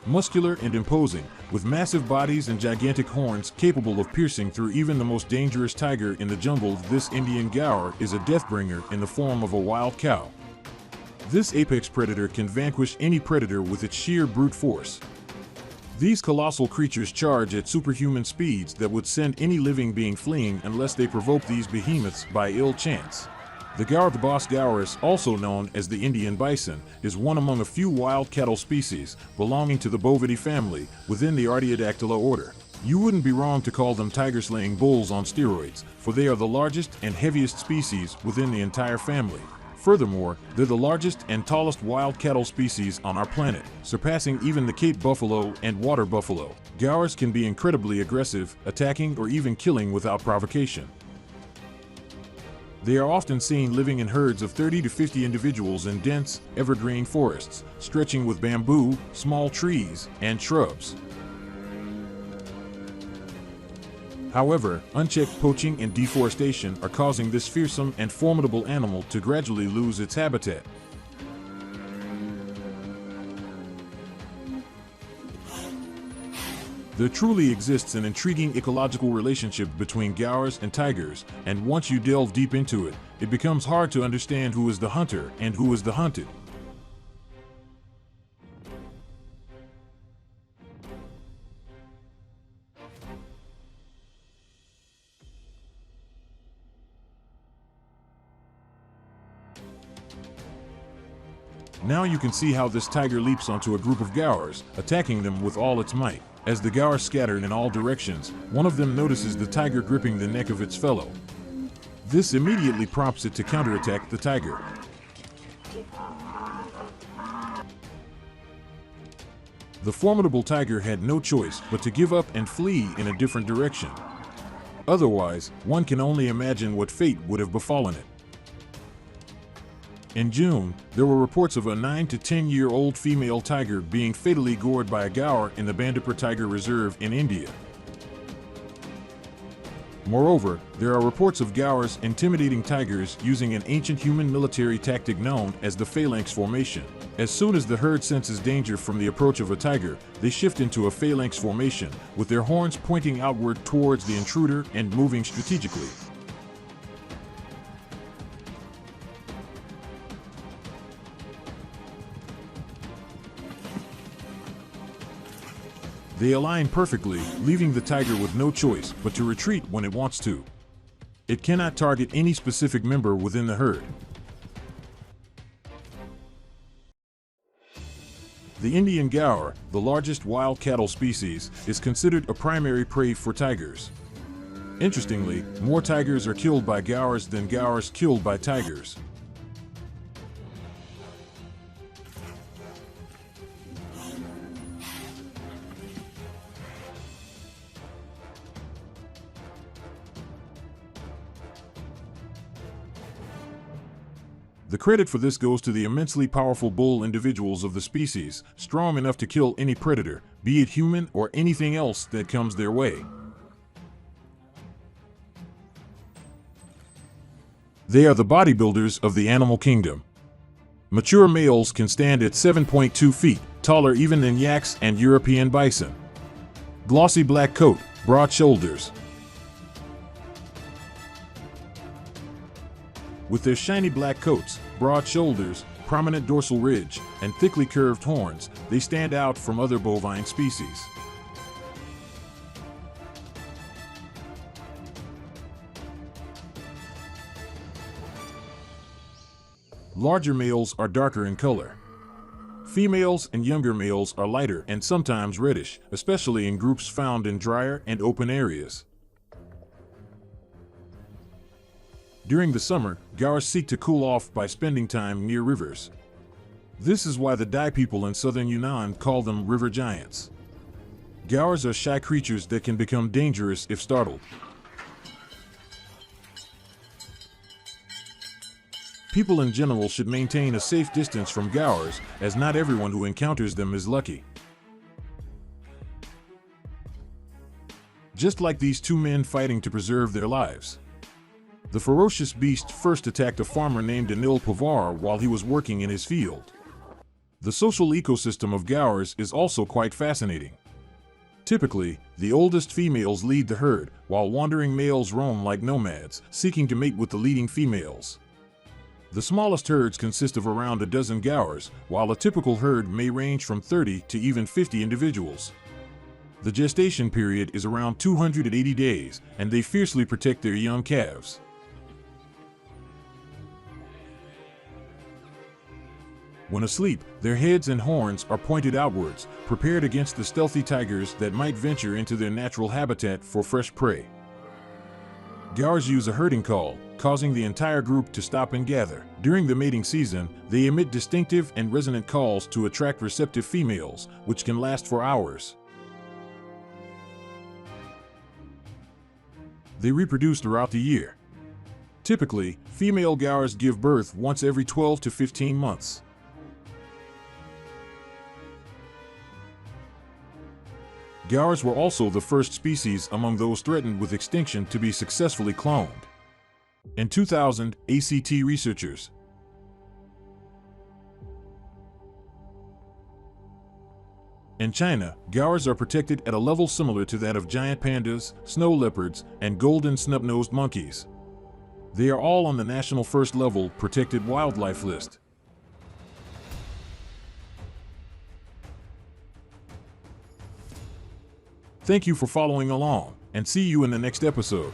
Muscular and imposing, with massive bodies and gigantic horns capable of piercing through even the most dangerous tiger in the jungle, this Indian Gaur is a deathbringer in the form of a wild cow. This apex predator can vanquish any predator with its sheer brute force. These colossal creatures charge at superhuman speeds that would send any living being fleeing unless they provoke these behemoths by ill chance. The Gaur, the Bos gaurus, also known as the Indian bison, is one among a few wild cattle species belonging to the Bovidae family within the Artiodactyla order. You wouldn't be wrong to call them tiger-slaying bulls on steroids, for they are the largest and heaviest species within the entire family. Furthermore, they're the largest and tallest wild cattle species on our planet, surpassing even the Cape buffalo and water buffalo. Gaurs can be incredibly aggressive, attacking or even killing without provocation. They are often seen living in herds of 30 to 50 individuals in dense, evergreen forests, stretching with bamboo, small trees, and shrubs. However, unchecked poaching and deforestation are causing this fearsome and formidable animal to gradually lose its habitat. There truly exists an intriguing ecological relationship between gaurs and tigers, and once you delve deep into it, it becomes hard to understand who is the hunter and who is the hunted. Now you can see how this tiger leaps onto a group of gaurs, attacking them with all its might. As the gaurs scatter in all directions, one of them notices the tiger gripping the neck of its fellow. This immediately prompts it to counterattack the tiger. The formidable tiger had no choice but to give up and flee in a different direction. Otherwise, one can only imagine what fate would have befallen it. In June, there were reports of a 9 to 10-year-old female tiger being fatally gored by a gaur in the Bandipur Tiger Reserve in India. Moreover, there are reports of gaurs intimidating tigers using an ancient human military tactic known as the phalanx formation. As soon as the herd senses danger from the approach of a tiger, they shift into a phalanx formation, with their horns pointing outward towards the intruder and moving strategically. They align perfectly, leaving the tiger with no choice but to retreat when it wants to. It cannot target any specific member within the herd. The Indian gaur, the largest wild cattle species, is considered a primary prey for tigers. Interestingly, more tigers are killed by gaurs than gaurs killed by tigers. The credit for this goes to the immensely powerful bull individuals of the species, strong enough to kill any predator, be it human or anything else that comes their way. They are the bodybuilders of the animal kingdom. Mature males can stand at 7.2 feet, taller even than yaks and European bison. Glossy black coat, broad shoulders. With their shiny black coats, broad shoulders, prominent dorsal ridge, and thickly curved horns, they stand out from other bovine species. Larger males are darker in color. Females and younger males are lighter and sometimes reddish, especially in groups found in drier and open areas. During the summer, gaurs seek to cool off by spending time near rivers. This is why the Dai people in southern Yunnan call them river giants. Gaurs are shy creatures that can become dangerous if startled. People in general should maintain a safe distance from gaurs, as not everyone who encounters them is lucky. Just like these two men fighting to preserve their lives. The ferocious beast first attacked a farmer named Anil Pawar while he was working in his field. The social ecosystem of Gaurs is also quite fascinating. Typically, the oldest females lead the herd, while wandering males roam like nomads, seeking to mate with the leading females. The smallest herds consist of around a dozen Gaurs, while a typical herd may range from 30 to even 50 individuals. The gestation period is around 280 days, and they fiercely protect their young calves. When asleep, their heads and horns are pointed outwards, prepared against the stealthy tigers that might venture into their natural habitat for fresh prey. Gaurs use a herding call, causing the entire group to stop and gather. During the mating season, they emit distinctive and resonant calls to attract receptive females, which can last for hours. They reproduce throughout the year. Typically, female Gaurs give birth once every 12 to 15 months. Gaurs were also the first species among those threatened with extinction to be successfully cloned. In 2000, ACT researchers in China, Gaurs are protected at a level similar to that of giant pandas, snow leopards, and golden snub-nosed monkeys. They are all on the National First Level Protected Wildlife List. Thank you for following along, and see you in the next episode.